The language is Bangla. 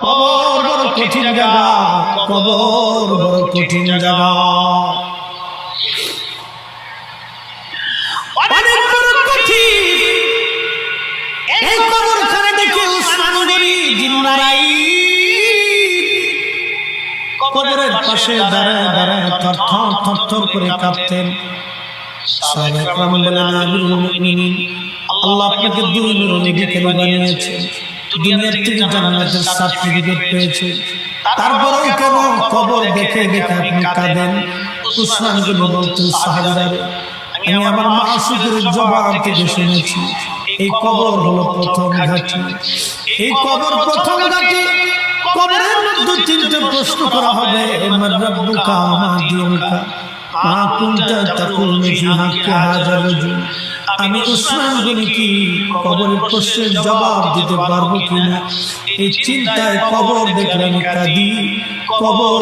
কবর বড় কঠিন জায়গা, কবর বড় কঠিন জায়গা, অনেক বড় কঠিন। এই কবরখানা দেখে উসমান গনি জিন্নারাই কবরের পাশে দাঁড়ায় দাঁড়ায় থরথর থরথর করে কাঁপতেন। সাহাবায়ে কেরাম বলেন, আমিরুল মুমিনিন, আল্লাহ আপনাকে দুই নূরের নবী কেন বানিয়েছেন? দুনিয়ার থেকে জান্নাতের সার্টিফিকেট পেয়েছেন, তারপরেও কেন কবর দেখে দেখে আপনি কাঁদেন? উসমান গনি বলতেন, সাহাবারা, আমি আমার মাসুকের জবান থেকে শুনেছি এই কবর হলো প্রথম ঘাঁটি। এই কবর প্রথম ঘাঁটি। কবরের মধ্যে তিনটে প্রশ্ন করা হবে, মান রাব্বুকা মা দীনুকা মা কুনতা তাকুলু ফি হাক্কি হাযার রাজুল। আমি উসমান গনি কি কবরের প্রশ্নের জবাব দিতে পারবো কিনা এই চিন্তায় কবর দেখলে আমি কাঁদি। কবর